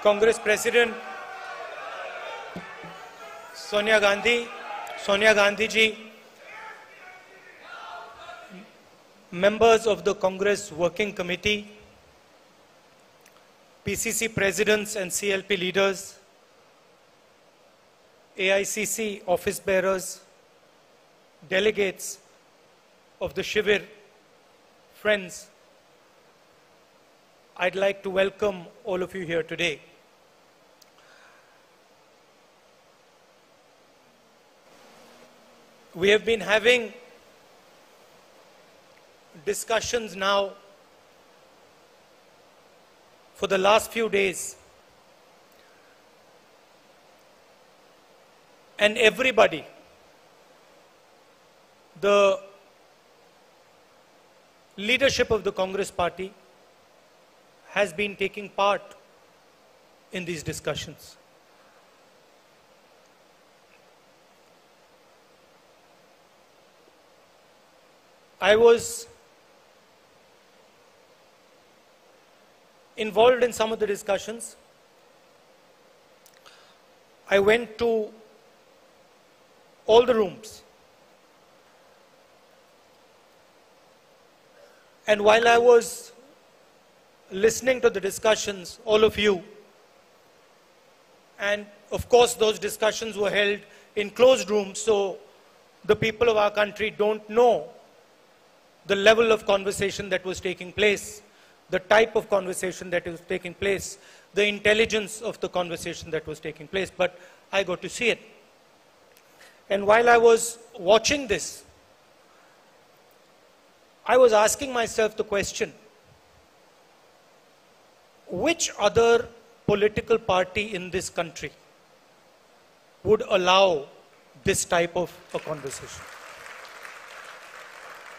Congress President Sonia Gandhi ji, members of the Congress Working Committee, PCC presidents and CLP leaders, AICC office bearers, delegates of the Shivir, friends, I'd like to welcome all of you here today. We have been having discussions now for the last few days, and everybody, the leadership of the Congress Party has been taking part in these discussions. I was involved in some of the discussions. I went to all the rooms. And while I was listening to the discussions, all of you, and of course those discussions were held in closed rooms, so the people of our country don't know the level of conversation that was taking place, the type of conversation that was taking place, the intelligence of the conversation that was taking place, but I got to see it. And while I was watching this, I was asking myself the question, which other political party in this country would allow this type of a conversation?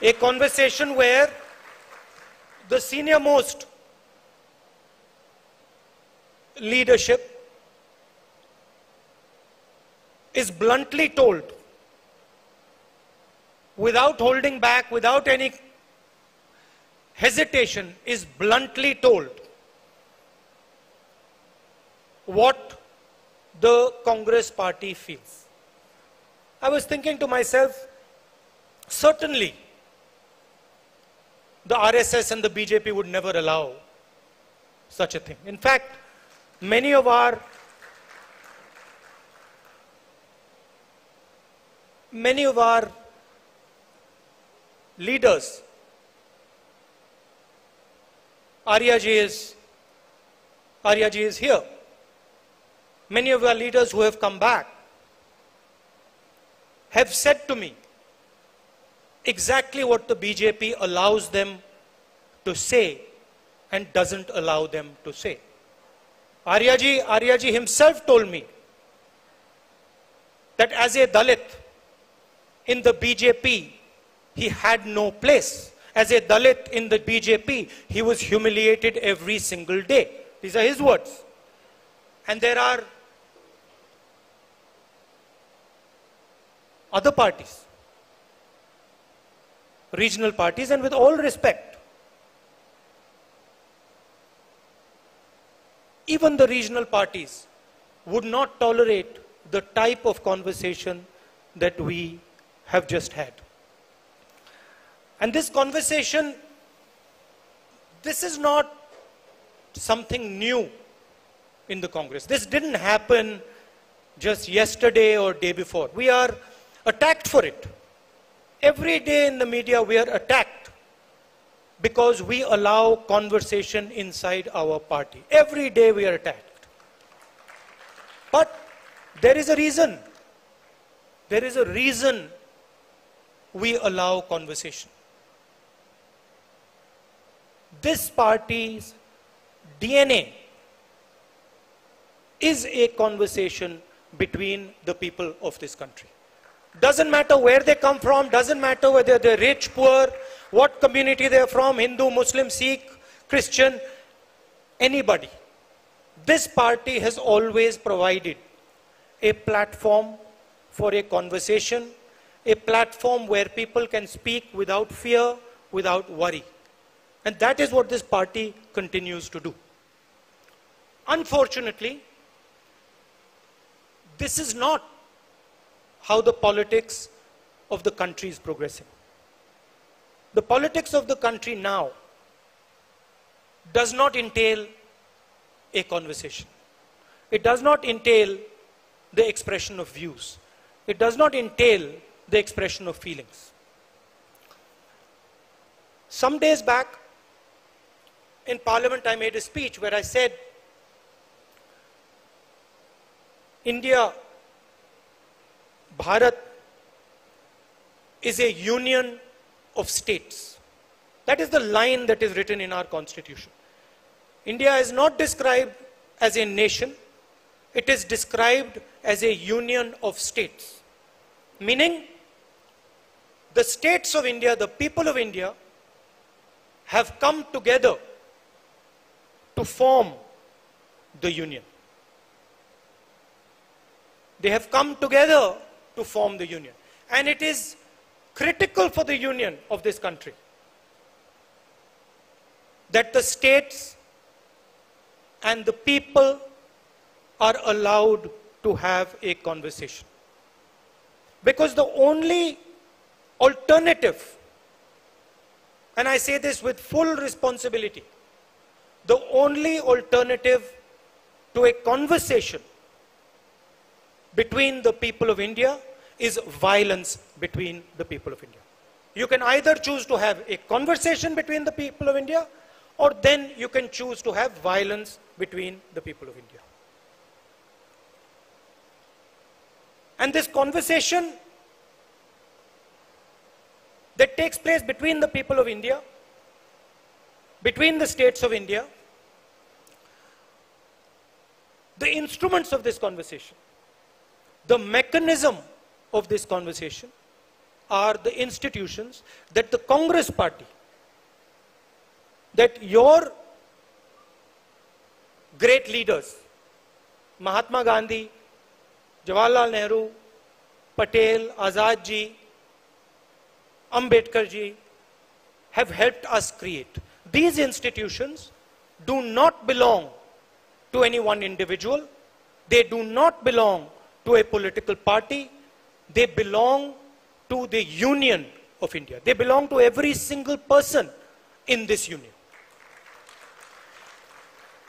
A conversation where the senior most leadership is bluntly told, without holding back, without any hesitation, is bluntly told what the Congress Party feels. I was thinking to myself, certainly the RSS and the BJP would never allow such a thing. In fact, many of our leaders, Arya ji is here. Many of our leaders who have come back have said to me exactly what the BJP allows them to say and doesn't allow them to say. Arya ji himself told me that as a Dalit in the BJP, he had no place. As a Dalit in the BJP, he was humiliated every single day. These are his words. And there are other parties, regional parties, and with all respect, even the regional parties would not tolerate the type of conversation that we have just had. And this conversation, this is not something new in the Congress. This didn't happen just yesterday or day before. We are attacked for it. Every day in the media we are attacked because we allow conversation inside our party. Every day we are attacked. But there is a reason. There is a reason we allow conversation. This party's DNA is a conversation between the people of this country. Doesn't matter where they come from, doesn't matter whether they're rich, poor, what community they're from, Hindu, Muslim, Sikh, Christian, anybody. This party has always provided a platform for a conversation, a platform where people can speak without fear, without worry. And that is what this party continues to do. Unfortunately, this is not how the politics of the country is progressing. The politics of the country now does not entail a conversation. It does not entail the expression of views. It does not entail the expression of feelings. Some days back, in Parliament, I made a speech where I said, India, Bharat, is a union of states. That is the line that is written in our constitution. India is not described as a nation. It is described as a union of states. Meaning, the states of India, the people of India, have come together to form the union. They have come together to form the union. And it is critical for the union of this country that the states and the people are allowed to have a conversation. Because the only alternative, and I say this with full responsibility, the only alternative to a conversation between the people of India is violence between the people of India. You can either choose to have a conversation between the people of India, or then you can choose to have violence between the people of India. And this conversation that takes place between the people of India, between the states of India, the instruments of this conversation, the mechanism of this conversation are the institutions that the Congress party, that your great leaders, Mahatma Gandhi, Jawaharlal Nehru, Patel, Azad ji, Ambedkar ji, have helped us create. These institutions do not belong to any one individual. They do not belong to a political party. They belong to the union of India. They belong to every single person in this union.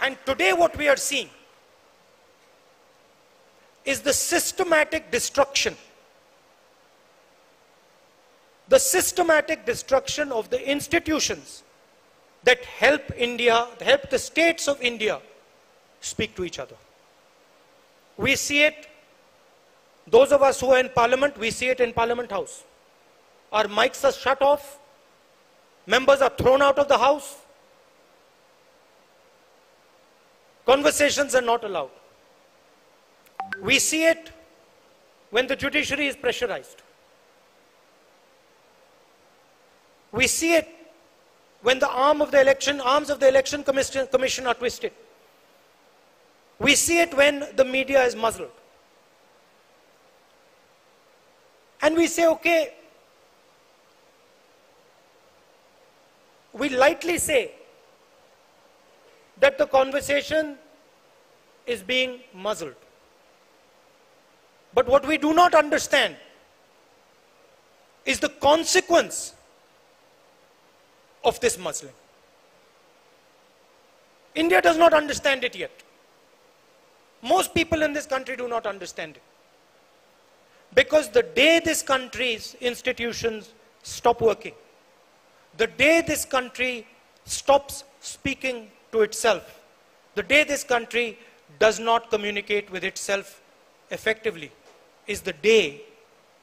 And today what we are seeing is the systematic destruction. The systematic destruction of the institutions that help India, help the states of India speak to each other. We see it, those of us who are in Parliament, we see it in Parliament House. Our mics are shut off, members are thrown out of the House, conversations are not allowed. We see it when the judiciary is pressurized. We see it when the arms of the election commission are twisted. We see it when the media is muzzled. And we say, okay, we lightly say that the conversation is being muzzled. But what we do not understand is the consequence of this muzzling. India does not understand it yet. Most people in this country do not understand it. Because the day this country's institutions stop working, the day this country stops speaking to itself, the day this country does not communicate with itself effectively, is the day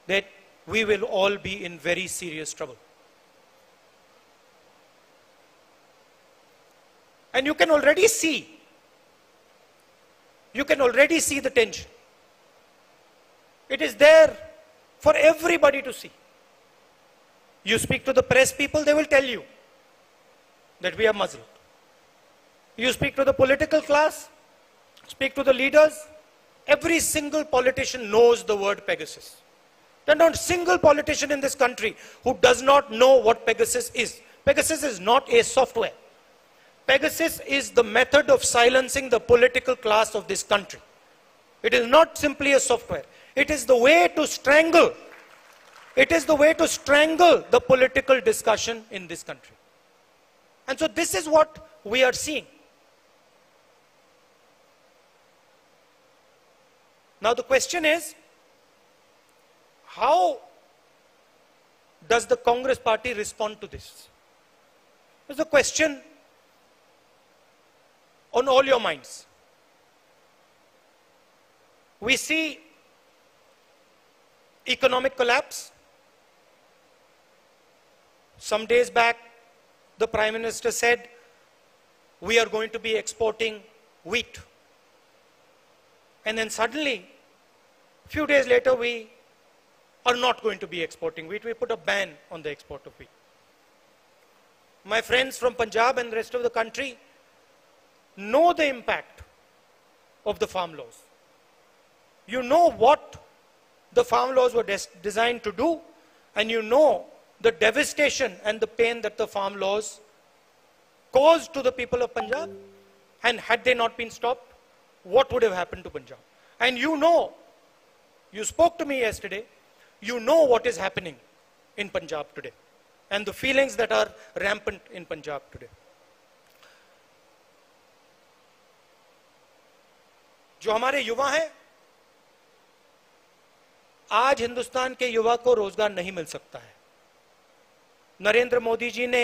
that we will all be in very serious trouble. And you can already see the tension. It is there for everybody to see. You speak to the press people, they will tell you that we are muzzled. You speak to the political class, speak to the leaders, every single politician knows the word Pegasus. There is not a single politician in this country who does not know what Pegasus is. Pegasus is not a software. Pegasus is the method of silencing the political class of this country. It is not simply a software. It is the way to strangle. It is the way to strangle the political discussion in this country. And so this is what we are seeing. Now the question is, how does the Congress party respond to this? It's a question on all your minds. We see economic collapse. Some days back, the Prime Minister said, we are going to be exporting wheat. And then suddenly, a few days later, we are not going to be exporting wheat. We put a ban on the export of wheat. My friends from Punjab and the rest of the country know the impact of the farm laws. You know what the farm laws were designed to do, and you know the devastation and the pain that the farm laws caused to the people of Punjab. And had they not been stopped, what would have happened to Punjab? And you know, you spoke to me yesterday, you know what is happening in Punjab today and the feelings that are rampant in Punjab today. जो हमारे युवा हैं, आज हिंदुस्तान के युवा को रोजगार नहीं मिल सकता है. नरेंद्र मोदी जी ने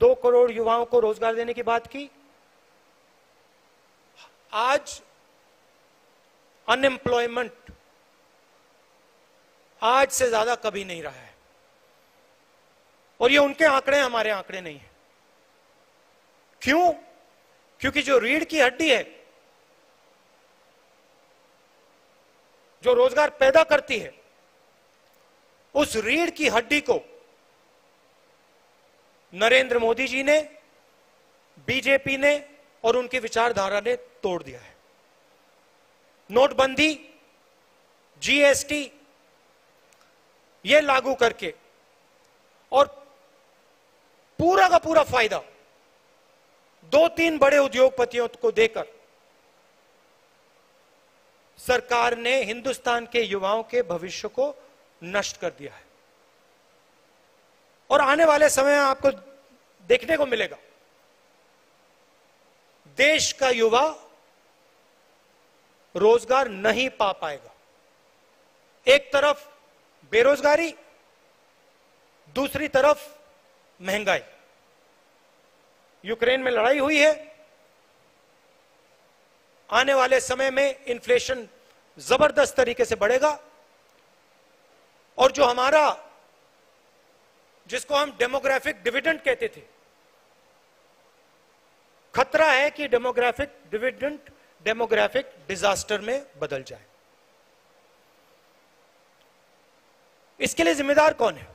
2 करोड़ युवाओं को रोजगार देने की बात की. आज अनएम्प्लॉयमेंट आज से ज्यादा कभी नहीं रहा है. और ये उनके आंकड़े, हमारे आंकड़े नहीं है. क्यों? क्योंकि जो रीढ़ की हड्डी है, जो रोजगार पैदा करती है, उस रीढ़ की हड्डी को नरेंद्र मोदी जी ने, बीजेपी ने और उनकी विचारधारा ने तोड़ दिया है. नोटबंदी, जीएसटी ये लागू करके और पूरा का पूरा फायदा 2-3 बड़े उद्योगपतियों को देकर सरकार ने हिंदुस्तान के युवाओं के भविष्य को नष्ट कर दिया है. और आने वाले समय में आपको देखने को मिलेगा, देश का युवा रोजगार नहीं पा पाएगा. एक तरफ बेरोजगारी, दूसरी तरफ महंगाई. यूक्रेन में लड़ाई हुई है. आने वाले समय में इन्फ्लेशन जबरदस्त तरीके से बढ़ेगा. और जो हमारा, जिसको हम डेमोग्राफिक डिविडेंड कहते थे, खतरा है कि डेमोग्राफिक डिविडेंड डेमोग्राफिक डिजास्टर में बदल जाए. इसके लिए जिम्मेदार कौन है?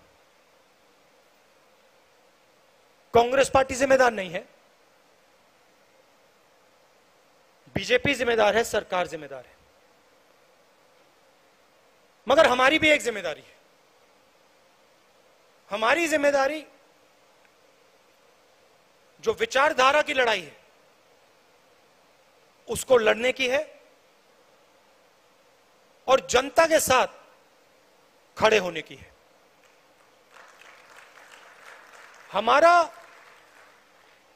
कांग्रेस पार्टी जिम्मेदार नहीं है, बीजेपी जिम्मेदार है, सरकार जिम्मेदार है. मगर हमारी भी एक जिम्मेदारी है. हमारी जिम्मेदारी जो विचारधारा की लड़ाई है उसको लड़ने की है और जनता के साथ खड़े होने की है. हमारा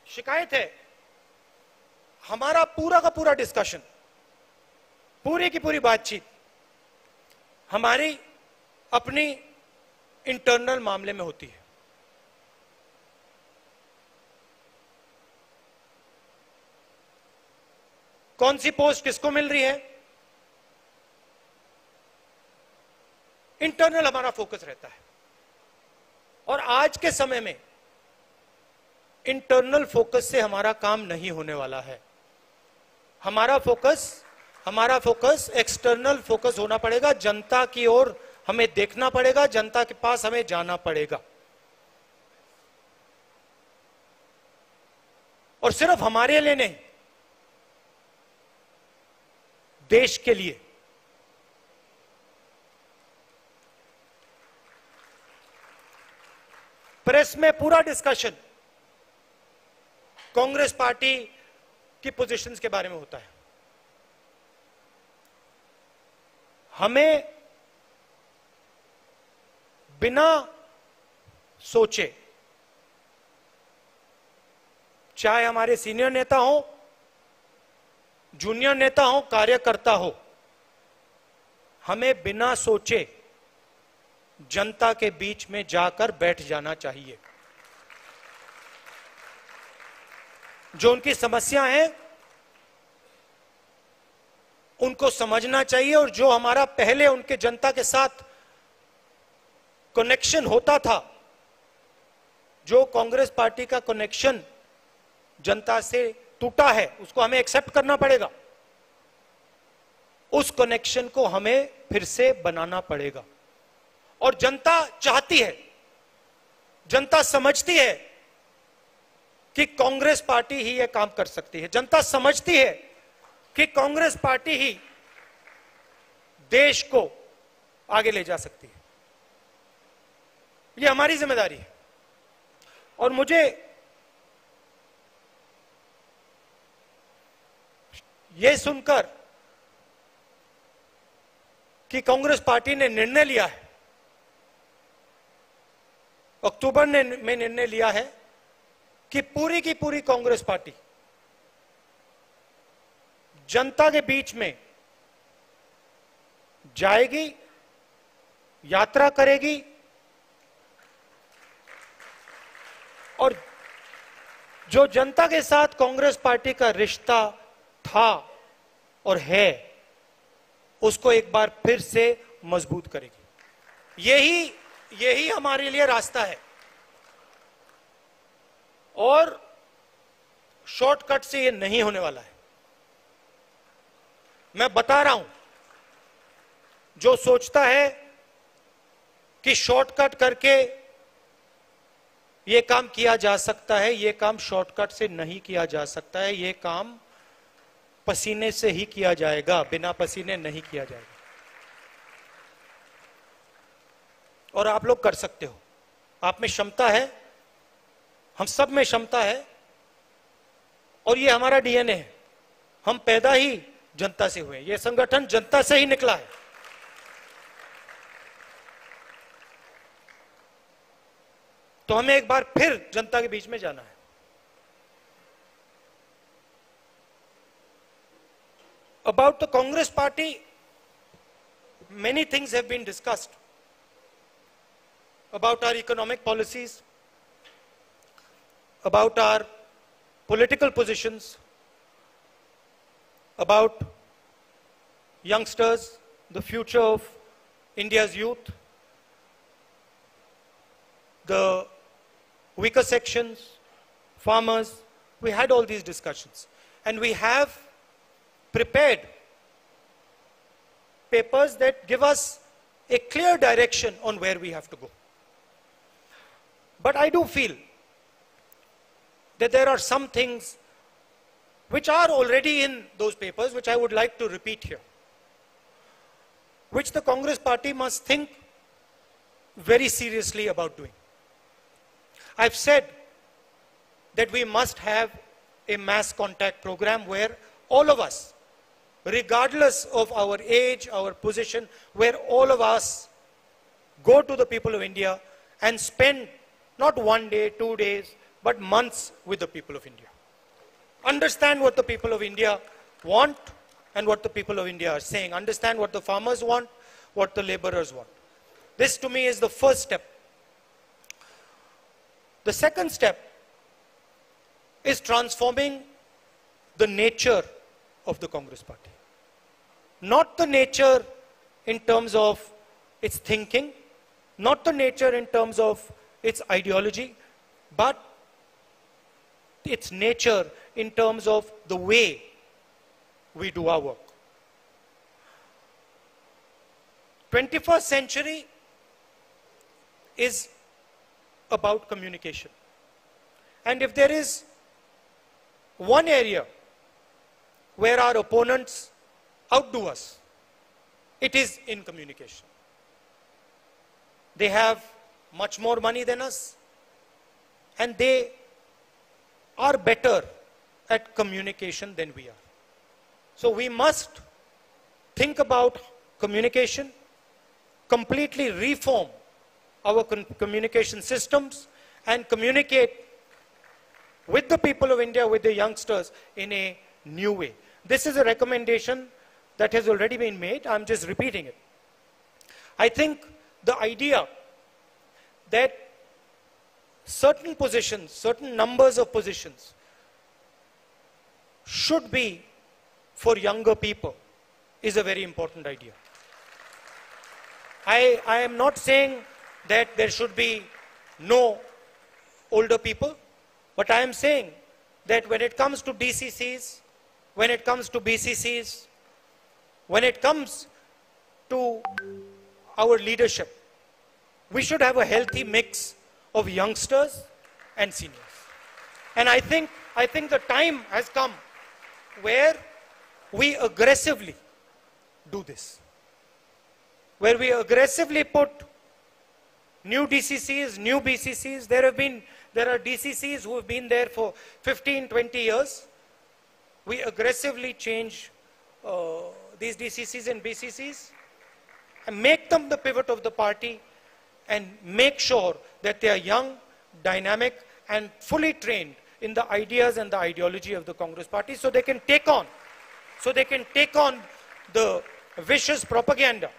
शिकायत है, हमारा पूरा का पूरा डिस्कशन, पूरी की पूरी बातचीत हमारी अपनी इंटरनल मामले में होती है. कौन सी पोस्ट किसको मिल रही है, इंटरनल हमारा फोकस रहता है. और आज के समय में इंटरनल फोकस से हमारा काम नहीं होने वाला है. हमारा फोकस एक्सटर्नल फोकस होना पड़ेगा. जनता की ओर हमें देखना पड़ेगा, जनता के पास हमें जाना पड़ेगा. और सिर्फ हमारे लिए नहीं, देश के लिए. प्रेस में पूरा डिस्कशन कांग्रेस पार्टी की पोजीशंस के बारे में होता है। हमें बिना सोचे, चाहे हमारे सीनियर नेता हो, जूनियर नेता हो, कार्यकर्ता हो, हमें बिना सोचे जनता के बीच में जाकर बैठ जाना चाहिए। जो उनकी समस्या है उनको समझना चाहिए, और जो हमारा पहले उनके जनता के साथ कनेक्शन होता था, जो कांग्रेस पार्टी का कनेक्शन जनता से टूटा है, उसको हमें एक्सेप्ट करना पड़ेगा। उस कनेक्शन को हमें फिर से बनाना पड़ेगा। और जनता चाहती है, जनता समझती है कि कांग्रेस पार्टी ही यह काम कर सकती है। जनता समझती है कि कांग्रेस पार्टी ही देश को आगे ले जा सकती है। यह हमारी जिम्मेदारी है। और मुझे यह सुनकर कि कांग्रेस पार्टी ने निर्णय लिया है, अक्टूबर में निर्णय लिया है कि पूरी की पूरी कांग्रेस पार्टी जनता के बीच में जाएगी, यात्रा करेगी, और जो जनता के साथ कांग्रेस पार्टी का रिश्ता था और है, उसको एक बार फिर से मजबूत करेगी। यही हमारे लिए रास्ता है। और शॉर्टकट से ये नहीं होने वाला है। मैं बता रहा हूं, जो सोचता है कि शॉर्टकट करके ये काम किया जा सकता है, ये काम शॉर्टकट से नहीं किया जा सकता है। ये काम पसीने से ही किया जाएगा, बिना पसीने नहीं किया जाएगा। और आप लोग कर सकते हो, आप में क्षमता है, हम सब में क्षमता है, और ये हमारा डीएनए है। हम पैदा ही जनता से हुए, ये संगठन जनता से ही निकला है। तो हमें एक बार फिर जनता के बीच में जाना है। About the Congress party, many things have been discussed about our economic policies, about our political positions, about youngsters, the future of India's youth, the weaker sections, farmers. We had all these discussions, and we have prepared papers that give us a clear direction on where we have to go. But I do feel that there are some things which are already in those papers, which I would like to repeat here, which the Congress party must think very seriously about doing. I've said that we must have a mass contact program where all of us, regardless of our age, our position, where all of us go to the people of India and spend not 1 day, 2 days, but months with the people of India. Understand what the people of India want and what the people of India are saying. Understand what the farmers want, what the laborers want. This to me is the first step. The second step is transforming the nature of the Congress party. Not the nature in terms of its thinking, not the nature in terms of its ideology, but its nature in terms of the way we do our work. 21st century is about communication. And if there is one area where our opponents outdo us, it is in communication. They have much more money than us, and they are better at communication than we are. So we must think about communication, completely reform our communication systems, and communicate with the people of India, with the youngsters, in a new way. This is a recommendation that has already been made. I'm just repeating it. I think the idea that certain positions, certain numbers of positions should be for younger people is a very important idea. I am not saying that there should be no older people, but I am saying that when it comes to DCCs, when it comes to BCCs, when it comes to our leadership, we should have a healthy mix of youngsters and seniors. And I think the time has come where we aggressively do this, where we aggressively put new DCCs, new BCCs. There are DCCs who have been there for 15, 20 years. We aggressively change these DCCs and BCCs and make them the pivot of the party, and make sure that they are young, dynamic, and fully trained in the ideas and the ideology of the Congress party, so they can take on the vicious propaganda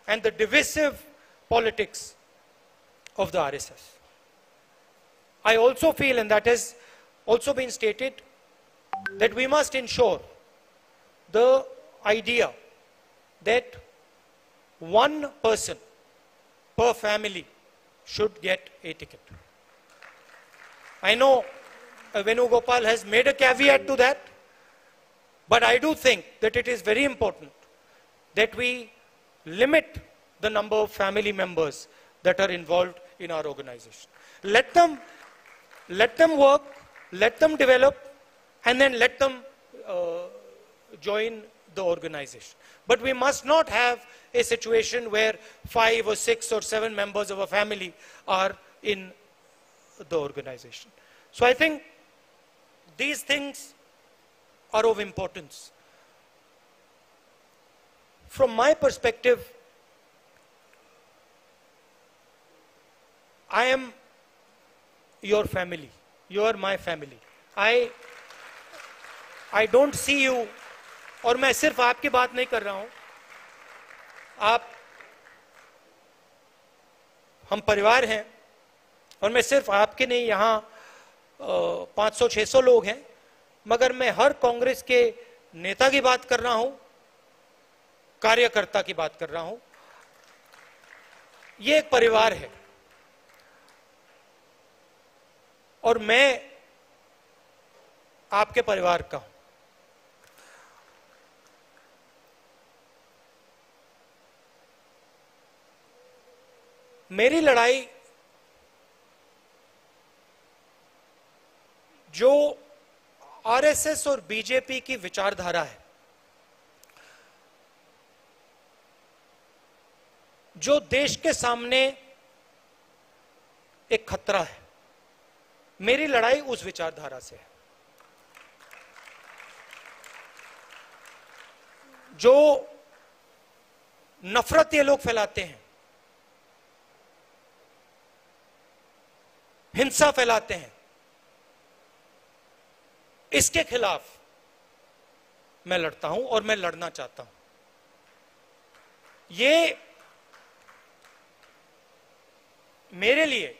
and the divisive politics of the RSS. I also feel, and that has also been stated, that we must ensure the idea that one person per family should get a ticket. I know Venugopal has made a caveat to that, but I do think that it is very important that we limit the number of family members that are involved in our organization. Let them work, let them develop, and then let them join the organization. But we must not have a situation where 5 or 6 or 7 members of a family are in the organization. So I think these things are of importance. From my perspective, I am your family. You are my family. I don't see you, और मैं सिर्फ आपकी बात नहीं कर रहा हूं, हम परिवार हैं, और मैं सिर्फ आपके नहीं, यहां 500-600 लोग हैं, मगर मैं हर कांग्रेस के नेता की बात कर रहा हूं, कार्यकर्ता की बात कर रहा हूं. ये एक परिवार है, और मैं आपके परिवार का हूं. मेरी लड़ाई जो आरएसएस और बीजेपी की विचारधारा है, जो देश के सामने एक खतरा है, मेरी लड़ाई उस विचारधारा से है. जो नफरत ये लोग फैलाते हैं, हिंसा फैलाते हैं, इसके खिलाफ मैं लड़ता हूं और मैं लड़ना चाहता हूं. ये मेरे लिए,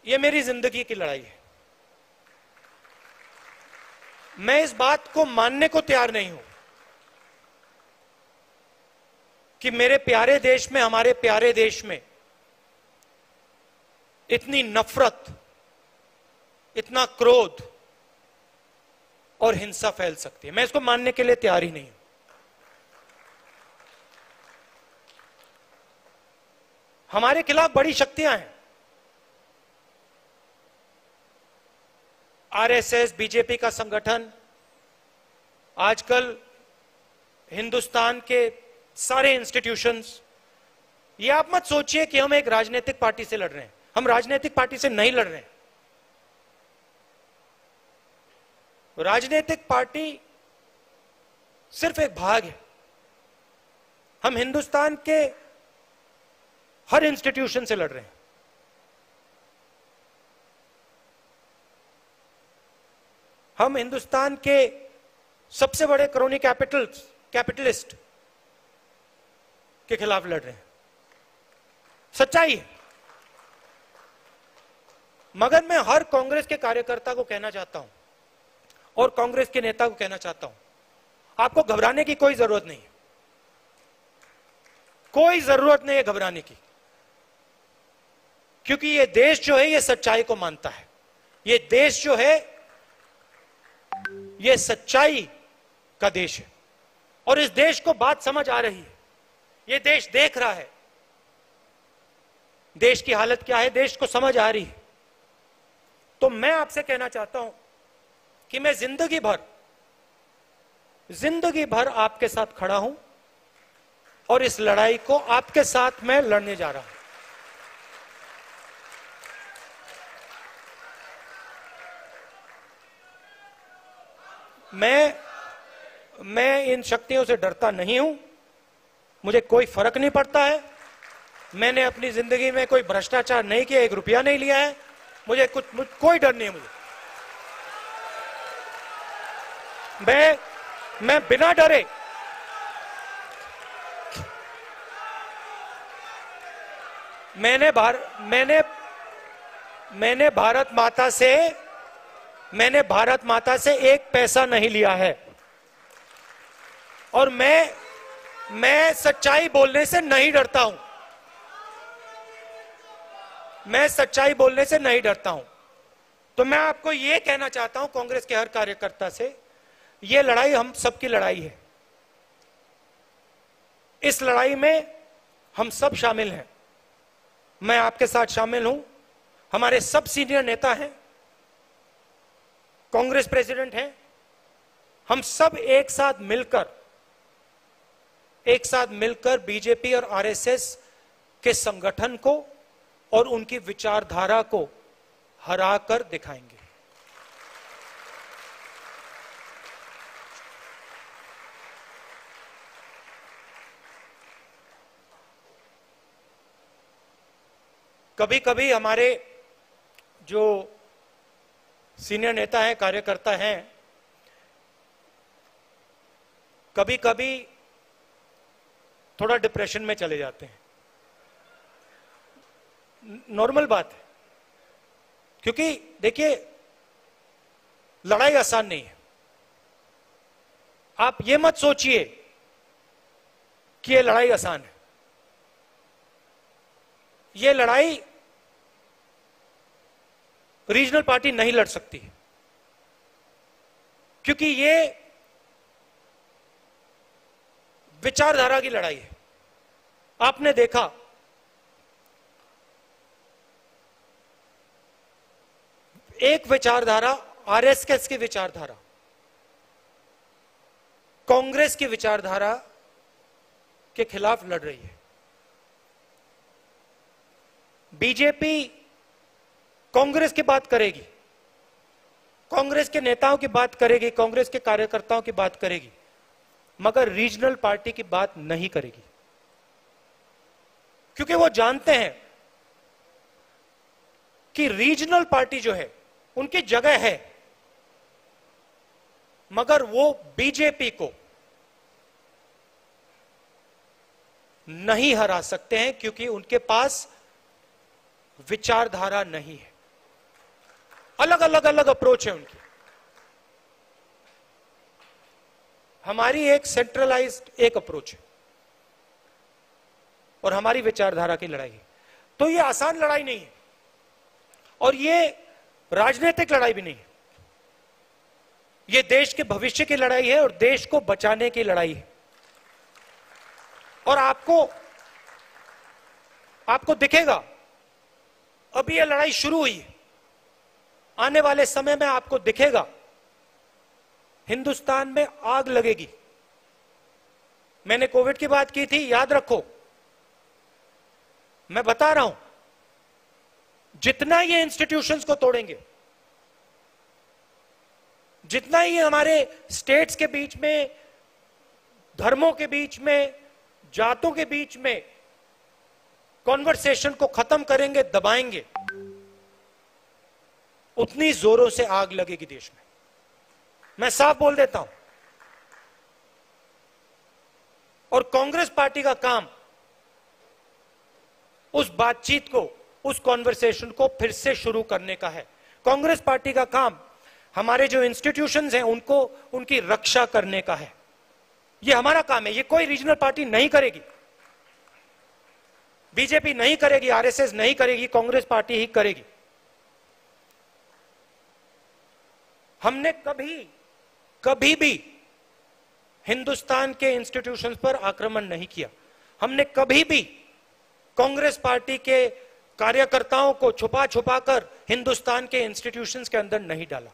ये मेरी जिंदगी की लड़ाई है. मैं इस बात को मानने को तैयार नहीं हूं कि मेरे प्यारे देश में, हमारे प्यारे देश में इतनी नफरत, इतना क्रोध और हिंसा फैल सकती है. मैं इसको मानने के लिए तैयार ही नहीं हूं. हमारे खिलाफ बड़ी शक्तियां हैं. आरएसएस, बीजेपी का संगठन आजकल हिंदुस्तान के सारे इंस्टीट्यूशंस, ये आप मत सोचिए कि हम एक राजनीतिक पार्टी से लड़ रहे हैं. हम राजनीतिक पार्टी से नहीं लड़ रहे हैं. राजनीतिक पार्टी सिर्फ एक भाग है। हम हिंदुस्तान के हर इंस्टीट्यूशन से लड़ रहे हैं। हम हिंदुस्तान के सबसे बड़े क्रोनी कैपिटलिस्ट के खिलाफ लड़ रहे हैं। सच्चाई है। मगर मैं हर कांग्रेस के कार्यकर्ता को कहना चाहता हूं और कांग्रेस के नेता को कहना चाहता हूं, आपको घबराने की कोई जरूरत नहीं है। कोई जरूरत नहीं है घबराने की, क्योंकि ये देश जो है ये सच्चाई को मानता है। ये देश जो है ये सच्चाई का देश है और इस देश को बात समझ आ रही है। ये देश देख रहा है देश की हालत क्या है, देश को समझ आ रही है। तो मैं आपसे कहना चाहता हूं कि मैं जिंदगी भर आपके साथ खड़ा हूं और इस लड़ाई को आपके साथ मैं लड़ने जा रहा हूं। मैं इन शक्तियों से डरता नहीं हूं। मुझे कोई फर्क नहीं पड़ता है। मैंने अपनी जिंदगी में कोई भ्रष्टाचार नहीं किया, 1 रुपया नहीं लिया है। मुझे कोई डर नहीं है। मैं बिना डरे मैंने भारत माता से 1 पैसा नहीं लिया है और मैं सच्चाई बोलने से नहीं डरता हूं। मैं सच्चाई बोलने से नहीं डरता हूं। तो मैं आपको यह कहना चाहता हूं, कांग्रेस के हर कार्यकर्ता से, यह लड़ाई हम सबकी लड़ाई है। इस लड़ाई में हम सब शामिल हैं। मैं आपके साथ शामिल हूं। हमारे सब सीनियर नेता हैं, कांग्रेस प्रेसिडेंट हैं। हम सब एक साथ मिलकर बीजेपी और आरएसएस के संगठन को और उनकी विचारधारा को हरा कर दिखाएंगे। कभी कभी हमारे जो सीनियर नेता हैं, कार्यकर्ता हैं, कभी कभी थोड़ा डिप्रेशन में चले जाते हैं। नॉर्मल बात है, क्योंकि देखिए लड़ाई आसान नहीं है। आप ये मत सोचिए कि ये लड़ाई आसान है। ये लड़ाई रीजनल पार्टी नहीं लड़ सकती, क्योंकि ये विचारधारा की लड़ाई है। आपने देखा एक विचारधारा, आरएसएस की विचारधारा, कांग्रेस की विचारधारा के खिलाफ लड़ रही है। बीजेपी कांग्रेस की बात करेगी, कांग्रेस के नेताओं की बात करेगी, कांग्रेस के कार्यकर्ताओं की बात करेगी, मगर रीजनल पार्टी की बात नहीं करेगी, क्योंकि वो जानते हैं कि रीजनल पार्टी जो है उनकी जगह है, मगर वो बीजेपी को नहीं हरा सकते हैं, क्योंकि उनके पास विचारधारा नहीं है। अलग अप्रोच है उनकी। हमारी एक सेंट्रलाइज्ड एक अप्रोच है और हमारी विचारधारा की लड़ाई है। तो ये आसान लड़ाई नहीं है और ये राजनीतिक लड़ाई भी नहीं है। ये देश के भविष्य की लड़ाई है और देश को बचाने की लड़ाई है। और आपको दिखेगा, अभी ये लड़ाई शुरू हुई है, आने वाले समय में आपको दिखेगा हिंदुस्तान में आग लगेगी। मैंने कोविड की बात की थी, याद रखो, मैं बता रहा हूं, जितना ये इंस्टीट्यूशंस को तोड़ेंगे, जितना ही हमारे स्टेट्स के बीच में, धर्मों के बीच में, जातों के बीच में कॉन्वर्सेशन को खत्म करेंगे, दबाएंगे, उतनी जोरों से आग लगेगी देश में। मैं साफ बोल देता हूं। और कांग्रेस पार्टी का काम उस बातचीत को, उस कॉन्वर्सेशन को फिर से शुरू करने का है। कांग्रेस पार्टी का काम हमारे जो इंस्टीट्यूशंस हैं उनको, उनकी रक्षा करने का है। यह हमारा काम है, ये कोई रीजनल पार्टी नहीं करेगी, बीजेपी नहीं करेगी, आरएसएस नहीं करेगी, कांग्रेस पार्टी ही करेगी। हमने कभी भी हिंदुस्तान के इंस्टीट्यूशंस पर आक्रमण नहीं किया। हमने कभी भी कांग्रेस पार्टी के कार्यकर्ताओं को छुपा छुपा कर हिंदुस्तान के इंस्टीट्यूशंस के अंदर नहीं डाला।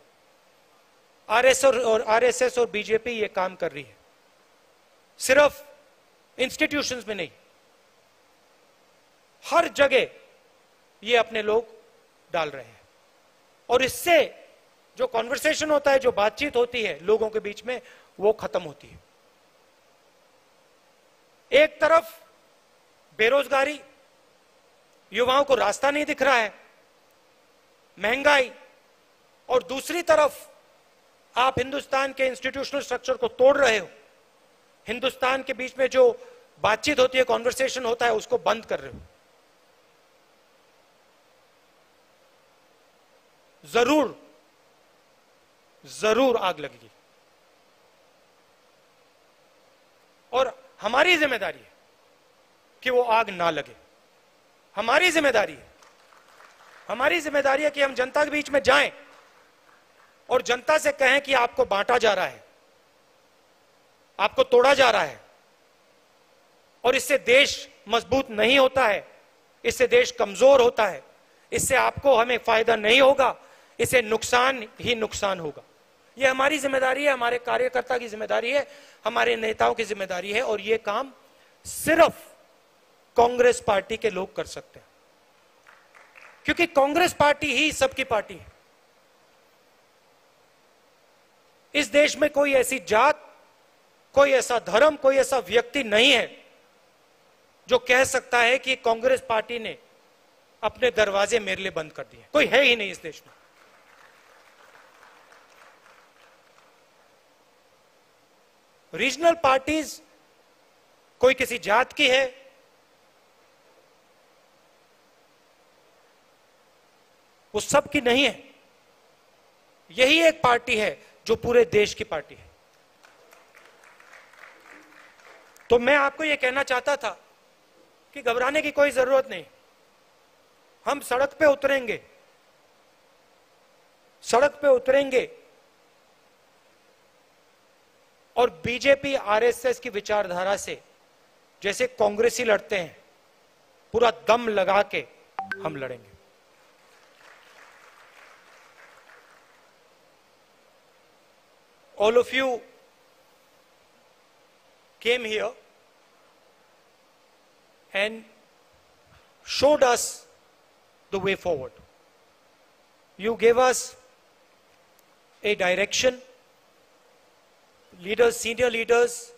आरएसएस और बीजेपी ये काम कर रही है, सिर्फ इंस्टीट्यूशंस में नहीं, हर जगह ये अपने लोग डाल रहे हैं। और इससे जो कॉन्वर्सेशन होता है, जो बातचीत होती है लोगों के बीच में, वो खत्म होती है। एक तरफ बेरोजगारी, युवाओं को रास्ता नहीं दिख रहा है, महंगाई, और दूसरी तरफ आप हिंदुस्तान के इंस्टीट्यूशनल स्ट्रक्चर को तोड़ रहे हो। हिंदुस्तान के बीच में जो बातचीत होती है, कॉन्वर्सेशन होता है, उसको बंद कर रहे हो। जरूर आग लगेगी। और हमारी जिम्मेदारी है कि वो आग ना लगे। हमारी जिम्मेदारी है कि हम जनता के बीच में जाएं और जनता से कहें कि आपको बांटा जा रहा है, आपको तोड़ा जा रहा है, और इससे देश मजबूत नहीं होता है, इससे देश कमजोर होता है, इससे आपको हमें फायदा नहीं होगा, इससे नुकसान ही नुकसान होगा। यह हमारी जिम्मेदारी है, हमारे कार्यकर्ता की जिम्मेदारी है, हमारे नेताओं की जिम्मेदारी है, और यह काम सिर्फ कांग्रेस पार्टी के लोग कर सकते हैं, क्योंकि कांग्रेस पार्टी ही सबकी पार्टी है। इस देश में कोई ऐसी जात, कोई ऐसा धर्म, कोई ऐसा व्यक्ति नहीं है जो कह सकता है कि कांग्रेस पार्टी ने अपने दरवाजे मेरे लिए बंद कर दिए। कोई है ही नहीं इस देश में। रीजनल पार्टीज कोई किसी जात की है, वो सब की नहीं है। यही एक पार्टी है जो पूरे देश की पार्टी है। तो मैं आपको यह कहना चाहता था कि घबराने की कोई जरूरत नहीं। हम सड़क पे उतरेंगे और बीजेपी आरएसएस की विचारधारा से जैसे कांग्रेसी लड़ते हैं, पूरा दम लगा के हम लड़ेंगे। All of you came here and showed us the way forward. You gave us a direction. Leaders, senior leaders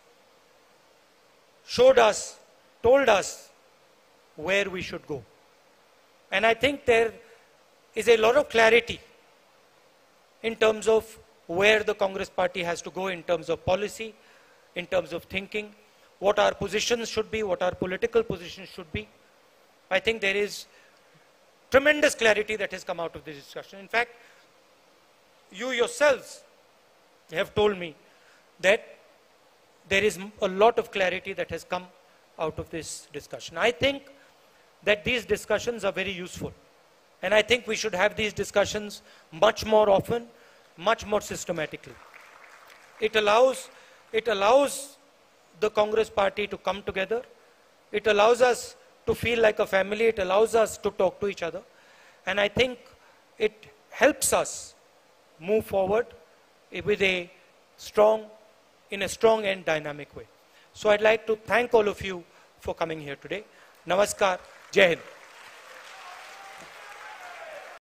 showed us, told us where we should go. And I think there is a lot of clarity in terms of where the Congress party has to go in terms of policy, in terms of thinking, what our positions should be, what our political positions should be. I think there is tremendous clarity that has come out of this discussion. In fact, you yourselves have told me that there is a lot of clarity that has come out of this discussion. I think that these discussions are very useful. And I think we should have these discussions much more often, much more systematically. It allows the Congress party to come together. It allows us to feel like a family. It allows us to talk to each other. And I think it helps us move forward in a strong and dynamic way. So I'd like to thank all of you for coming here today. Namaskar. Jai Hind.